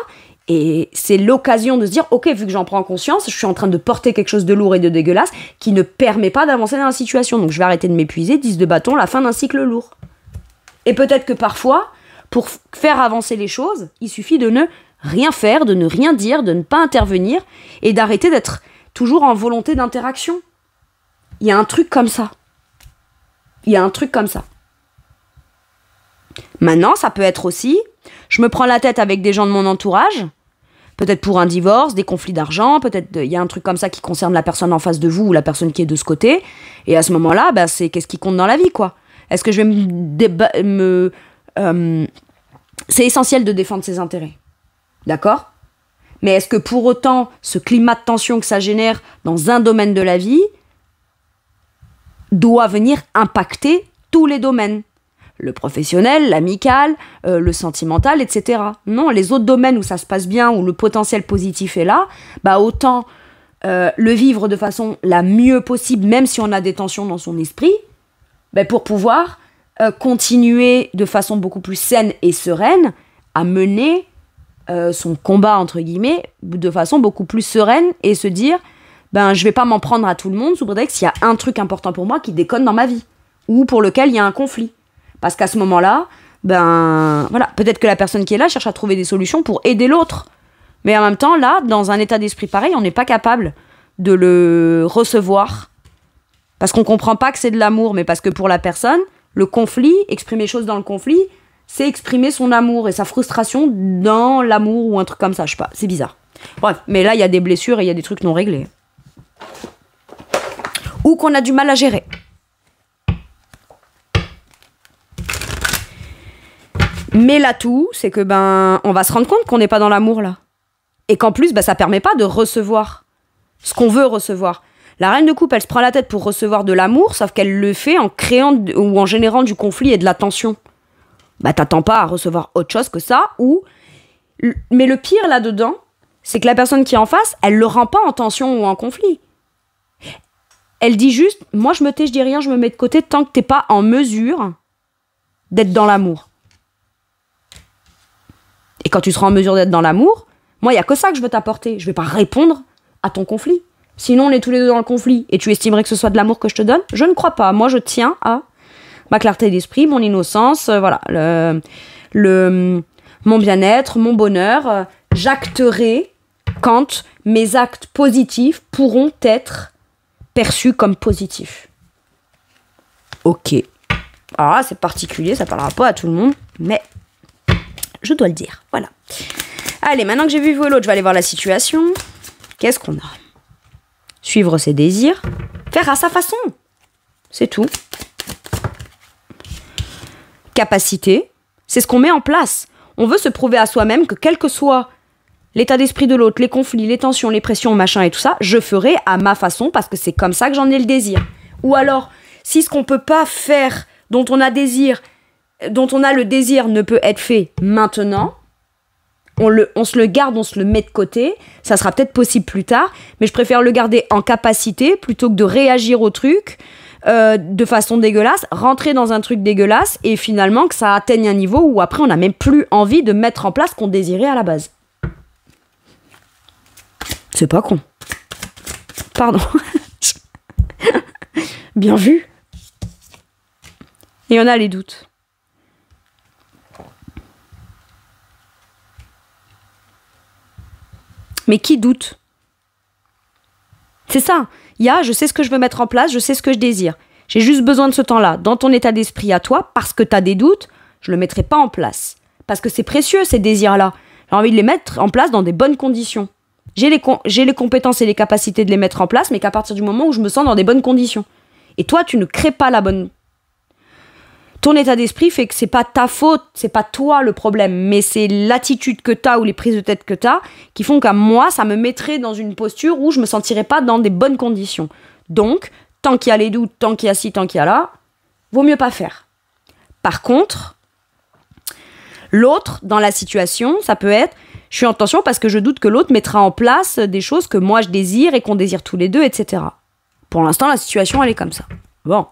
Et c'est l'occasion de se dire, ok, vu que j'en prends conscience, je suis en train de porter quelque chose de lourd et de dégueulasse qui ne permet pas d'avancer dans la situation. Donc je vais arrêter de m'épuiser, 10 de bâton, la fin d'un cycle lourd. Et peut-être que parfois, pour faire avancer les choses, il suffit de ne rien faire, de ne rien dire, de ne pas intervenir et d'arrêter d'être toujours en volonté d'interaction. Il y a un truc comme ça. Il y a un truc comme ça. Maintenant, ça peut être aussi, je me prends la tête avec des gens de mon entourage, peut-être pour un divorce, des conflits d'argent, peut-être il y a un truc comme ça qui concerne la personne en face de vous ou la personne qui est de ce côté, et à ce moment-là, ben, c'est qu'est-ce qui compte dans la vie, quoi. Est-ce que je vais c'est essentiel de défendre ses intérêts. D'accord ? Mais est-ce que pour autant, ce climat de tension que ça génère dans un domaine de la vie doit venir impacter tous les domaines. Le professionnel, l'amical, le sentimental, etc. Non, les autres domaines où ça se passe bien, où le potentiel positif est là, bah autant le vivre de façon la mieux possible, même si on a des tensions dans son esprit, bah pour pouvoir continuer de façon beaucoup plus saine et sereine à mener son combat, entre guillemets, de façon beaucoup plus sereine et se dire ben, je vais pas m'en prendre à tout le monde sous prétexte qu'il y a un truc important pour moi qui déconne dans ma vie ou pour lequel il y a un conflit. Parce qu'à ce moment-là, ben voilà, peut-être que la personne qui est là cherche à trouver des solutions pour aider l'autre. Mais en même temps, là, dans un état d'esprit pareil, on n'est pas capable de le recevoir. Parce qu'on comprend pas que c'est de l'amour, mais parce que pour la personne, le conflit, exprimer les choses dans le conflit, c'est exprimer son amour et sa frustration dans l'amour ou un truc comme ça, je sais pas, c'est bizarre. Bref, mais là, il y a des blessures et il y a des trucs non réglés. Ou qu'on a du mal à gérer. Mais l'atout, c'est que ben, on va se rendre compte qu'on n'est pas dans l'amour là. Et qu'en plus, ben, ça permet pas de recevoir ce qu'on veut recevoir. La reine de coupe, elle se prend la tête pour recevoir de l'amour, sauf qu'elle le fait en créant ou en générant du conflit et de la tension. Bah, t'attends pas à recevoir autre chose que ça, ou... Mais le pire là-dedans, c'est que la personne qui est en face, elle le rend pas en tension ou en conflit. Elle dit juste, moi je me tais, je dis rien, je me mets de côté tant que t'es pas en mesure d'être dans l'amour. Et quand tu seras en mesure d'être dans l'amour, moi il y a que ça que je veux t'apporter. Je vais pas répondre à ton conflit. Sinon on est tous les deux dans le conflit et tu estimerais que ce soit de l'amour que je te donne? Je ne crois pas. Moi je tiens à ma clarté d'esprit, mon innocence, voilà, mon bien-être, mon bonheur. J'acterai quand mes actes positifs pourront être perçus comme positifs. Ok. Alors là, c'est particulier, ça parlera pas à tout le monde, mais je dois le dire. Voilà. Allez, maintenant que j'ai vu l'autre, je vais aller voir la situation. Qu'est-ce qu'on a? Suivre ses désirs, faire à sa façon. C'est tout. Capacité, c'est ce qu'on met en place. On veut se prouver à soi-même que quel que soit l'état d'esprit de l'autre, les conflits, les tensions, les pressions, machin et tout ça, je ferai à ma façon parce que c'est comme ça que j'en ai le désir. Ou alors, si ce qu'on peut pas faire, dont on a le désir ne peut être fait maintenant, on se le garde, on se le met de côté, ça sera peut-être possible plus tard, mais je préfère le garder en capacité plutôt que de réagir au truc de façon dégueulasse, rentrer dans un truc dégueulasse et finalement que ça atteigne un niveau où après on n'a même plus envie de mettre en place ce qu'on désirait à la base. C'est pas con. Pardon. Bien vu. Et on a les doutes. Mais qui doute? C'est ça. Je sais ce que je veux mettre en place, je sais ce que je désire. J'ai juste besoin de ce temps-là. Dans ton état d'esprit à toi, parce que tu as des doutes, je le mettrai pas en place. Parce que c'est précieux, ces désirs-là. J'ai envie de les mettre en place dans des bonnes conditions. J'ai les compétences et les capacités de les mettre en place, mais qu'à partir du moment où je me sens dans des bonnes conditions. Et toi, tu ne crées pas la bonne... Ton état d'esprit fait que c'est pas ta faute, c'est pas toi le problème, mais c'est l'attitude que t'as ou les prises de tête que t'as qui font qu'à moi, ça me mettrait dans une posture où je me sentirais pas dans des bonnes conditions. Donc, tant qu'il y a les doutes, tant qu'il y a ci, tant qu'il y a là, vaut mieux pas faire. Par contre, l'autre, dans la situation, ça peut être, je suis en tension parce que je doute que l'autre mettra en place des choses que moi je désire et qu'on désire tous les deux, etc. Pour l'instant, la situation, elle est comme ça. Bon.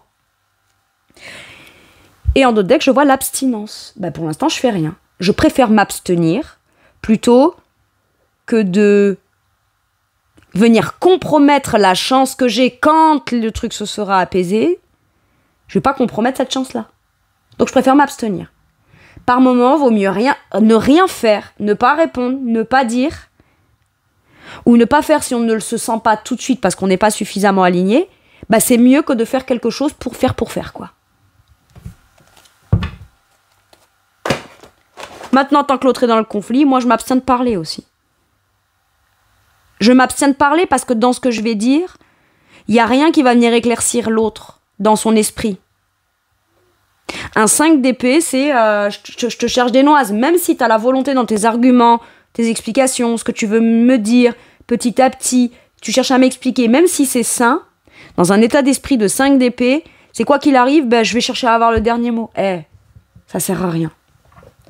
Et en d'autres decks, je vois l'abstinence. Pour l'instant, je fais rien. Je préfère m'abstenir plutôt que de venir compromettre la chance que j'ai quand le truc se sera apaisé. Je vais pas compromettre cette chance-là. Donc, je préfère m'abstenir. Par moment, vaut mieux ne rien faire, ne pas répondre, ne pas dire, ou ne pas faire si on ne le se sent pas tout de suite parce qu'on n'est pas suffisamment aligné. C'est mieux que de faire quelque chose pour faire, quoi. Maintenant, tant que l'autre est dans le conflit, moi, je m'abstiens de parler aussi. Je m'abstiens de parler parce que dans ce que je vais dire, il n'y a rien qui va venir éclaircir l'autre dans son esprit. Un 5 d'épée, c'est je te cherche des noises. Même si tu as la volonté dans tes arguments, tes explications, ce que tu veux me dire, petit à petit, tu cherches à m'expliquer, même si c'est sain, dans un état d'esprit de 5 d'épée, c'est quoi qu'il arrive, je vais chercher à avoir le dernier mot. Ça sert à rien.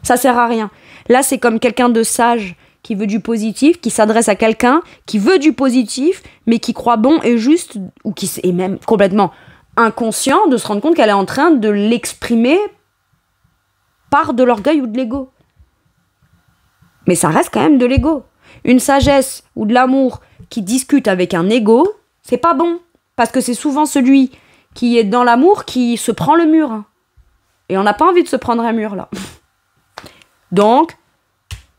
Ça sert à rien. Là, c'est comme quelqu'un de sage qui veut du positif, qui s'adresse à quelqu'un qui veut du positif, mais qui croit bon et juste, ou qui est même complètement inconscient de se rendre compte qu'elle est en train de l'exprimer par de l'orgueil ou de l'ego. Mais ça reste quand même de l'ego. Une sagesse ou de l'amour qui discute avec un ego, c'est pas bon. Parce que c'est souvent celui qui est dans l'amour qui se prend le mur. Et on n'a pas envie de se prendre un mur, là. Donc,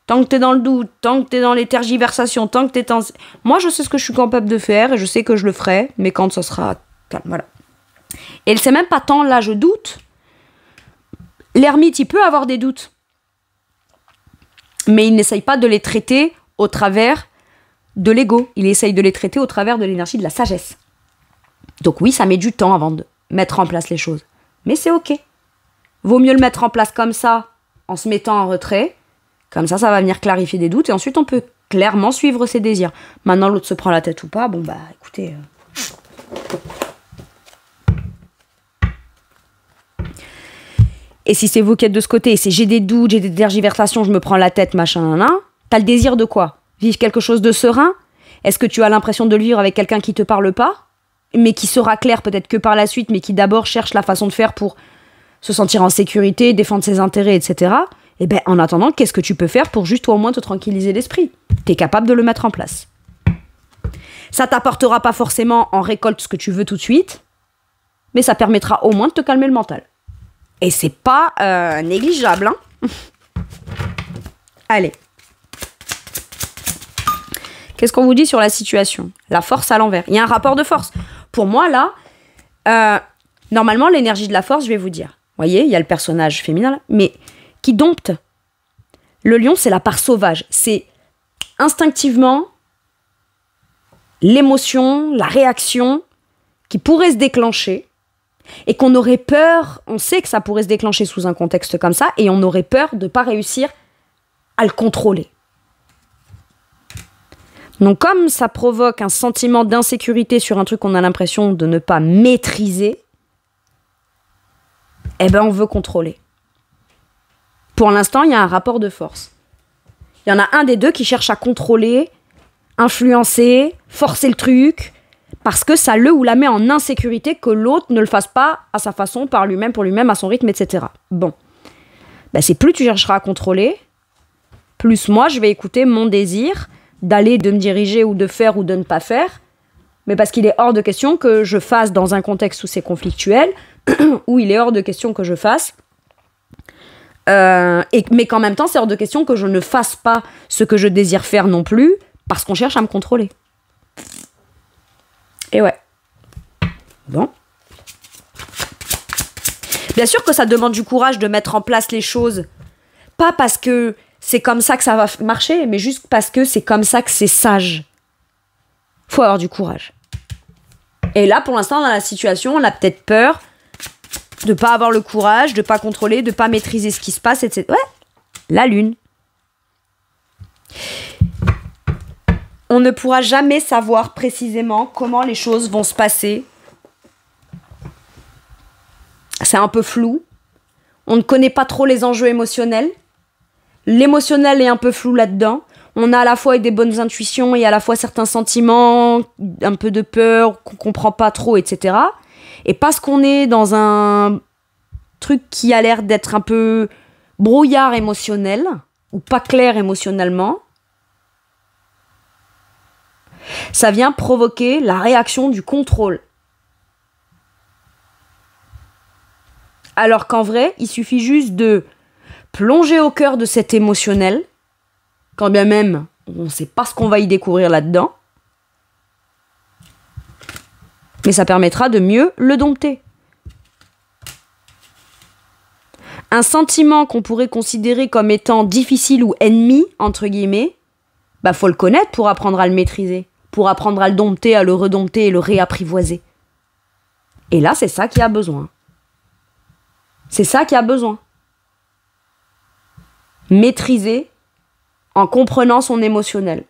tant que t'es dans le doute, tant que t'es dans les tergiversations, tant que t'es dans... Moi, je sais ce que je suis capable de faire et je sais que je le ferai, mais quand ça sera calme, voilà. Et c'est même pas tant là, je doute. L'ermite, il peut avoir des doutes. Mais il n'essaye pas de les traiter au travers de l'ego. Il essaye de les traiter au travers de l'énergie de la sagesse. Donc oui, ça met du temps avant de mettre en place les choses. Mais c'est ok. Vaut mieux le mettre en place comme ça, en se mettant en retrait. Comme ça, ça va venir clarifier des doutes. Et ensuite, on peut clairement suivre ses désirs. Maintenant, l'autre se prend la tête ou pas. Bon, écoutez... Et si c'est vous qui êtes de ce côté, et c'est j'ai des doutes, j'ai des tergiversations, je me prends la tête, machin, t'as le désir de quoi? Vivre quelque chose de serein? Est-ce que tu as l'impression de le vivre avec quelqu'un qui te parle pas, mais qui sera clair peut-être que par la suite, mais qui d'abord cherche la façon de faire pour se sentir en sécurité, défendre ses intérêts, etc. Et en attendant, qu'est-ce que tu peux faire pour juste toi au moins te tranquilliser l'esprit? T'es capable de le mettre en place. Ça t'apportera pas forcément en récolte ce que tu veux tout de suite, mais ça permettra au moins de te calmer le mental. Et c'est pas négligeable, hein. Allez. Qu'est-ce qu'on vous dit sur la situation? La force à l'envers. Il y a un rapport de force. Pour moi, là, normalement, l'énergie de la force, je vais vous dire. Vous voyez, il y a le personnage féminin, là, mais qui dompte. Le lion, c'est la part sauvage. C'est instinctivement l'émotion, la réaction qui pourrait se déclencher et qu'on aurait peur, on sait que ça pourrait se déclencher sous un contexte comme ça, et on aurait peur de ne pas réussir à le contrôler. Donc comme ça provoque un sentiment d'insécurité sur un truc qu'on a l'impression de ne pas maîtriser, eh ben on veut contrôler. Pour l'instant, il y a un rapport de force. Il y en a un des deux qui cherche à contrôler, influencer, forcer le truc, parce que ça le ou la met en insécurité que l'autre ne le fasse pas à sa façon, par lui-même, pour lui-même, à son rythme, etc. Bon. Ben, c'est plus tu chercheras à contrôler, plus moi, je vais écouter mon désir d'aller, de me diriger, ou de faire, ou de ne pas faire, mais parce qu'il est hors de question que je fasse dans un contexte où c'est conflictuel, où il est hors de question que je fasse, mais qu'en même temps, c'est hors de question que je ne fasse pas ce que je désire faire non plus, parce qu'on cherche à me contrôler. Et ouais. Bon. Bien sûr que ça demande du courage de mettre en place les choses. Pas parce que c'est comme ça que ça va marcher, mais juste parce que c'est comme ça que c'est sage. Faut avoir du courage. Et là, pour l'instant, dans la situation, on a peut-être peur de pas avoir le courage, de pas contrôler, de pas maîtriser ce qui se passe, etc. Ouais, la lune. On ne pourra jamais savoir précisément comment les choses vont se passer. C'est un peu flou. On ne connaît pas trop les enjeux émotionnels. L'émotionnel est un peu flou là-dedans. On a à la fois des bonnes intuitions et à la fois certains sentiments, un peu de peur qu'on comprend pas trop, etc. Et parce qu'on est dans un truc qui a l'air d'être un peu brouillard émotionnel, ou pas clair émotionnellement, ça vient provoquer la réaction du contrôle. Alors qu'en vrai, il suffit juste de plonger au cœur de cet émotionnel, quand bien même on ne sait pas ce qu'on va y découvrir là-dedans, mais ça permettra de mieux le dompter. Un sentiment qu'on pourrait considérer comme étant difficile ou ennemi, entre guillemets, bah faut le connaître pour apprendre à le maîtriser, pour apprendre à le dompter, à le redompter et le réapprivoiser. Et là, c'est ça qui a besoin. C'est ça qui a besoin. Maîtriser en comprenant son émotionnel.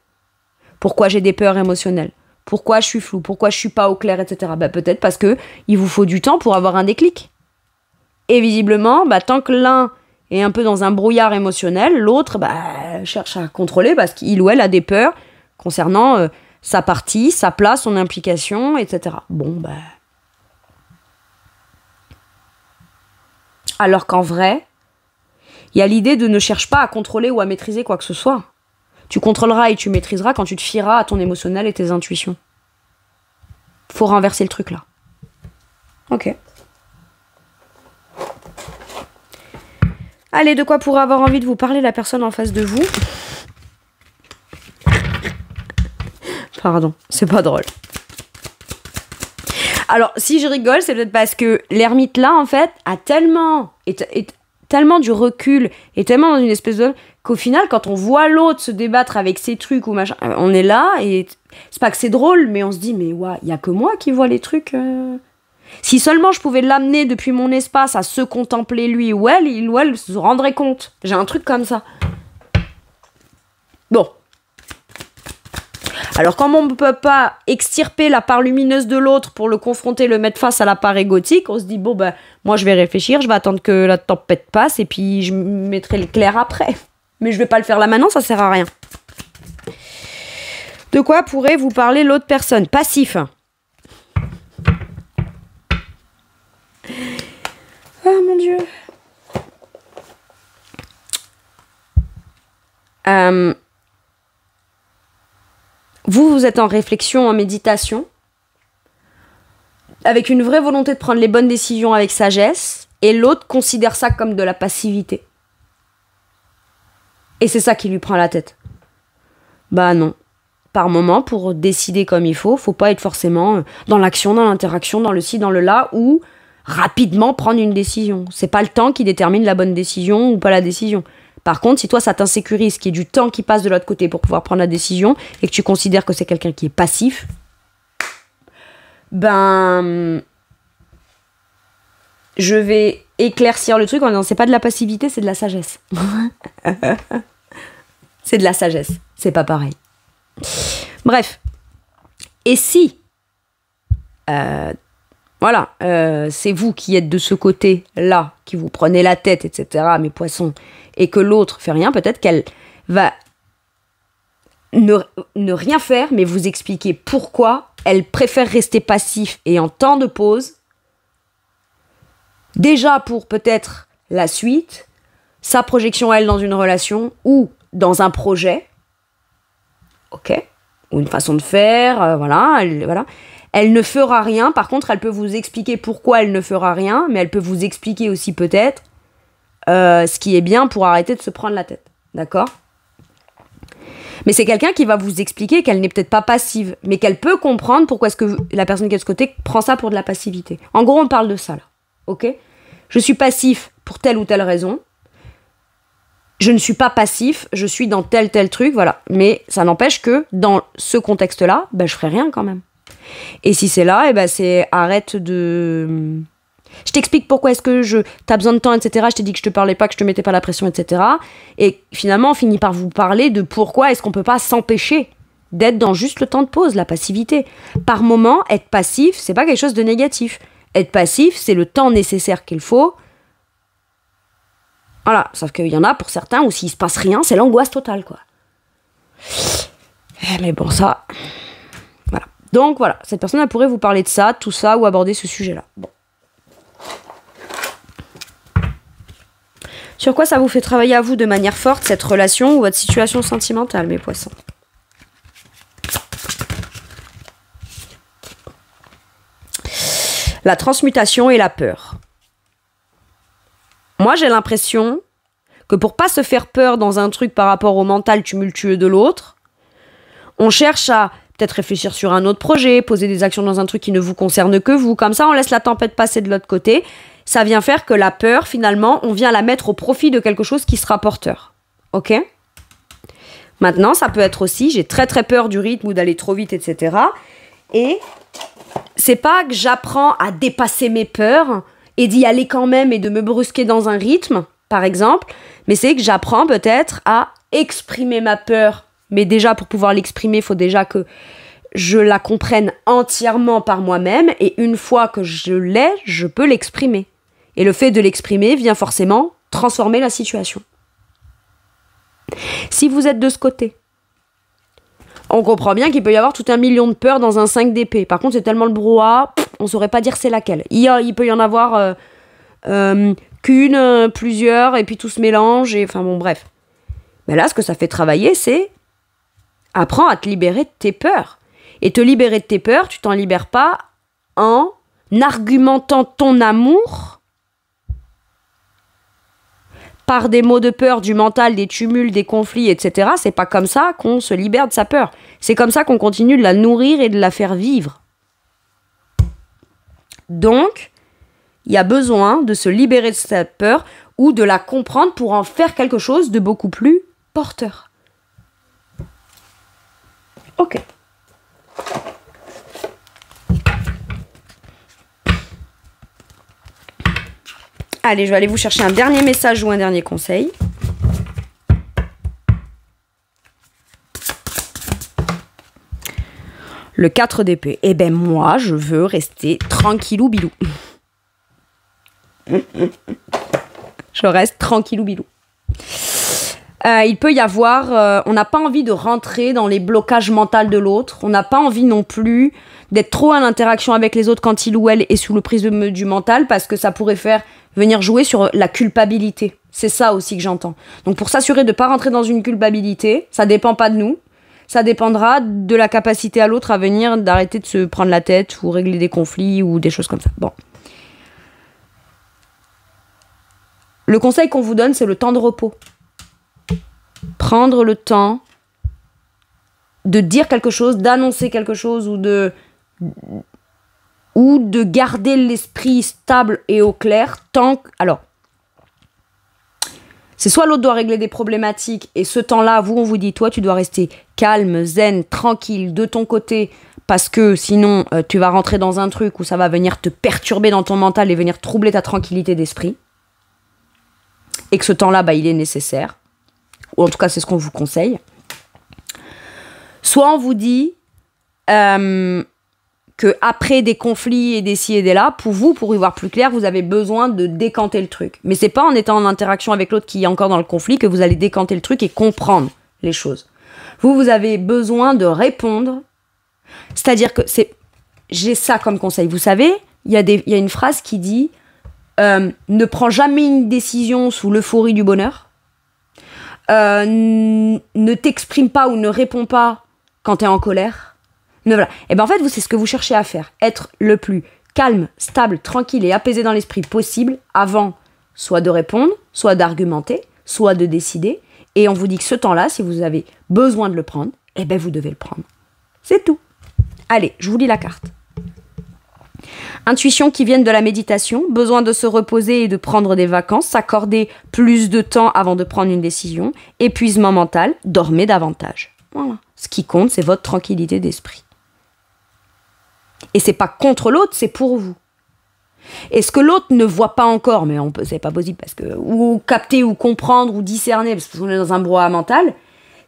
Pourquoi j'ai des peurs émotionnelles? Pourquoi je suis flou? Pourquoi je suis pas au clair, etc. Bah, peut-être parce que il vous faut du temps pour avoir un déclic. Et visiblement, bah, tant que l'un est un peu dans un brouillard émotionnel, l'autre cherche à contrôler parce qu'il ou elle a des peurs concernant sa partie, sa place, son implication, etc. Bon, bah... Alors qu'en vrai, il y a l'idée de ne cherche pas à contrôler ou à maîtriser quoi que ce soit. Tu contrôleras et tu maîtriseras quand tu te fieras à ton émotionnel et tes intuitions. Faut renverser le truc là. Ok. Allez, de quoi pourrait avoir envie de vous parler la personne en face de vous? Pardon, c'est pas drôle. Alors, si je rigole, c'est peut-être parce que l'ermite là, en fait, a tellement du recul et tellement dans une espèce de... qu'au final, quand on voit l'autre se débattre avec ses trucs ou machin, on est là et c'est pas que c'est drôle, mais on se dit, mais ouais, y a que moi qui vois les trucs. Si seulement je pouvais l'amener depuis mon espace à se contempler lui ou elle, il ou elle se rendrait compte. J'ai un truc comme ça. Bon. Alors, comme on ne peut pas extirper la part lumineuse de l'autre pour le confronter, le mettre face à la part égotique, on se dit, bon, ben, moi, je vais réfléchir, je vais attendre que la tempête passe et puis je mettrai le clair après. Mais je vais pas le faire là maintenant, ça sert à rien. De quoi pourrait vous parler l'autre personne? Passif. Ah, mon Dieu. Vous êtes en réflexion, en méditation, avec une vraie volonté de prendre les bonnes décisions avec sagesse, et l'autre considère ça comme de la passivité. Et c'est ça qui lui prend la tête. Bah non. par moment pour décider comme il faut pas être forcément dans l'action, dans l'interaction, dans le ci, dans le là, ou rapidement prendre une décision. C'est pas le temps qui détermine la bonne décision ou pas la décision. Par contre, si toi ça t'insécurise, qu'il y ait du temps qui passe de l'autre côté pour pouvoir prendre la décision, et que tu considères que c'est quelqu'un qui est passif, ben je vais éclaircir le truc en disant c'est pas de la passivité, c'est de la sagesse. C'est de la sagesse, c'est pas pareil. Bref. Et si c'est vous qui êtes de ce côté-là, qui vous prenez la tête, etc., mes poissons, et que l'autre fait rien, peut-être qu'elle va ne rien faire, mais vous expliquer pourquoi elle préfère rester passif et en temps de pause. Déjà pour peut-être la suite, sa projection, elle, dans une relation ou dans un projet, ok, ou une façon de faire, voilà. Elle ne fera rien, par contre, elle peut vous expliquer pourquoi elle ne fera rien, mais elle peut vous expliquer aussi peut-être ce qui est bien pour arrêter de se prendre la tête, d'accord ? Mais c'est quelqu'un qui va vous expliquer qu'elle n'est peut-être pas passive, mais qu'elle peut comprendre pourquoi est-ce que la personne qui est de ce côté prend ça pour de la passivité. En gros, on parle de ça, là, ok ? Je suis passif pour telle ou telle raison. Je ne suis pas passif, je suis dans tel truc, voilà. Mais ça n'empêche que dans ce contexte-là, je ferai rien quand même. Et si c'est là, c'est arrête de... Je t'explique pourquoi est-ce que t'as besoin de temps, etc. Je t'ai dit que je te parlais pas, que je te mettais pas la pression, etc. Et finalement, on finit par vous parler de pourquoi est-ce qu'on peut pas s'empêcher d'être dans juste le temps de pause, la passivité. Par moment, être passif, c'est pas quelque chose de négatif. Être passif, c'est le temps nécessaire qu'il faut. Voilà, sauf qu'il y en a pour certains où s'il se passe rien, c'est l'angoisse totale, quoi. Mais bon, ça... Voilà. Donc voilà, cette personne, elle pourrait vous parler de ça, tout ça, ou aborder ce sujet-là. Bon. Sur quoi ça vous fait travailler à vous de manière forte, cette relation ou votre situation sentimentale, mes poissons ? La transmutation et la peur. Moi, j'ai l'impression que pour pas se faire peur dans un truc par rapport au mental tumultueux de l'autre, on cherche à peut-être réfléchir sur un autre projet, poser des actions dans un truc qui ne vous concerne que vous. Comme ça, on laisse la tempête passer de l'autre côté. Ça vient faire que la peur, finalement, on vient la mettre au profit de quelque chose qui sera porteur. Ok ? Maintenant, ça peut être aussi, j'ai très peur du rythme ou d'aller trop vite, etc. Et c'est pas que j'apprends à dépasser mes peurs et d'y aller quand même et de me brusquer dans un rythme, par exemple, mais c'est que j'apprends peut-être à exprimer ma peur. Mais déjà, pour pouvoir l'exprimer, il faut déjà que je la comprenne entièrement par moi-même, et une fois que je l'ai, je peux l'exprimer. Et le fait de l'exprimer vient forcément transformer la situation. Si vous êtes de ce côté, on comprend bien qu'il peut y avoir tout un million de peurs dans un 5 d'épée. Par contre, c'est tellement le brouhaha, on ne saurait pas dire c'est laquelle. Il peut y en avoir qu'une, plusieurs, et puis tout se mélange, et enfin bon, bref. Mais là, ce que ça fait travailler, c'est apprends à te libérer de tes peurs. Et te libérer de tes peurs, tu t'en libères pas en argumentant ton amour par des mots de peur, du mental, des tumultes, des conflits, etc. C'est pas comme ça qu'on se libère de sa peur. C'est comme ça qu'on continue de la nourrir et de la faire vivre. Donc, il y a besoin de se libérer de sa peur ou de la comprendre pour en faire quelque chose de beaucoup plus porteur. Ok. Allez, je vais aller vous chercher un dernier message ou un dernier conseil. Le 4 d'épée. Eh ben moi, je veux rester tranquillou bilou. Je reste tranquillou bilou. Il peut y avoir... on n'a pas envie de rentrer dans les blocages mentaux de l'autre. On n'a pas envie non plus d'être trop en interaction avec les autres quand il ou elle est sous le prisme du mental, parce que ça pourrait faire venir jouer sur la culpabilité. C'est ça aussi que j'entends. Donc pour s'assurer de ne pas rentrer dans une culpabilité, ça ne dépend pas de nous. Ça dépendra de la capacité à l'autre à venir d'arrêter de se prendre la tête ou régler des conflits ou des choses comme ça. Bon. Le conseil qu'on vous donne, c'est le temps de repos. Prendre le temps dire quelque chose, d'annoncer quelque chose ou de garder l'esprit stable et au clair tant que... Alors, c'est soit l'autre doit régler des problématiques et ce temps-là, on vous dit, toi, tu dois rester calme, zen, tranquille, de ton côté, parce que sinon, tu vas rentrer dans un truc où ça va venir te perturber dans ton mental et venir troubler ta tranquillité d'esprit. Et que ce temps-là, il est nécessaire. Ou en tout cas, c'est ce qu'on vous conseille. Soit on vous dit que après des conflits et des ci et des là, pour y voir plus clair, vous avez besoin de décanter le truc. Mais c'est pas en étant en interaction avec l'autre qui est encore dans le conflit que vous allez décanter le truc et comprendre les choses. Vous avez besoin de répondre. C'est-à-dire que j'ai ça comme conseil. Vous savez, il y a une phrase qui dit ne prends jamais une décision sous l'euphorie du bonheur. Ne t'exprime pas ou ne réponds pas quand t'es en colère. Voilà. Et en fait, c'est ce que vous cherchez à faire. Être le plus calme, stable, tranquille et apaisé dans l'esprit possible avant soit de répondre, soit d'argumenter, soit de décider. Et on vous dit que ce temps-là, si vous avez besoin de le prendre, vous devez le prendre. C'est tout. Allez, je vous lis la carte. Intuitions qui viennent de la méditation, besoin de se reposer et de prendre des vacances, s'accorder plus de temps avant de prendre une décision, épuisement mental, dormez davantage. Voilà. Ce qui compte, c'est votre tranquillité d'esprit. Et c'est pas contre l'autre, c'est pour vous. Et ce que l'autre ne voit pas encore, mais c'est pas possible parce que ou capter ou comprendre ou discerner parce qu'on est dans un brouhaha mental,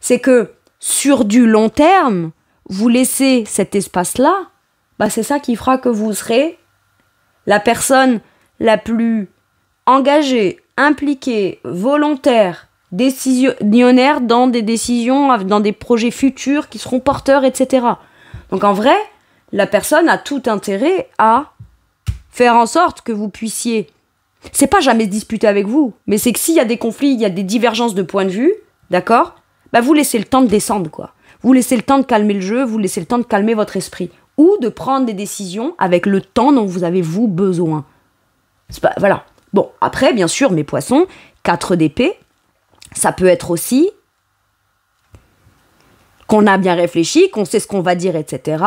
c'est que sur du long terme, vous laissez cet espace-là, c'est ça qui fera que vous serez la personne la plus engagée, impliquée, volontaire, décisionnaire dans des décisions, dans des projets futurs qui seront porteurs, etc. Donc en vrai, la personne a tout intérêt à faire en sorte que vous puissiez... C'est pas jamais se disputer avec vous, mais c'est que s'il y a des conflits, il y a des divergences de points de vue, d'accord ? Vous laissez le temps de descendre, quoi. Vous laissez le temps de calmer le jeu, vous laissez le temps de calmer votre esprit. Ou de prendre des décisions avec le temps dont vous avez, vous, besoin. Voilà. Bon, après, bien sûr, mes poissons, 4 d'épée, ça peut être aussi qu'on a bien réfléchi, qu'on sait ce qu'on va dire, etc.,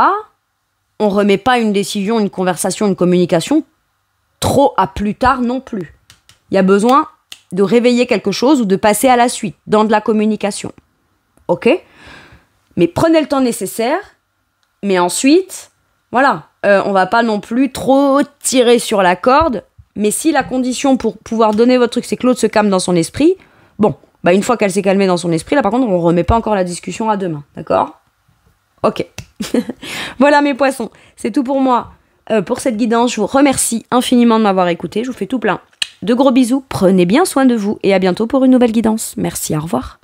on remet pas une décision, une conversation, une communication trop à plus tard non plus. Il y a besoin de réveiller quelque chose ou de passer à la suite dans de la communication. Ok ? Mais prenez le temps nécessaire, mais ensuite, voilà, on va pas non plus trop tirer sur la corde, mais si la condition pour pouvoir donner votre truc, c'est que l'autre se calme dans son esprit, une fois qu'elle s'est calmée dans son esprit, là par contre, on remet pas encore la discussion à demain, d'accord ? Ok. Voilà mes poissons, c'est tout pour moi pour cette guidance. Je vous remercie infiniment de m'avoir écouté. Je vous fais tout plein de gros bisous. Prenez bien soin de vous et à bientôt pour une nouvelle guidance. Merci, au revoir.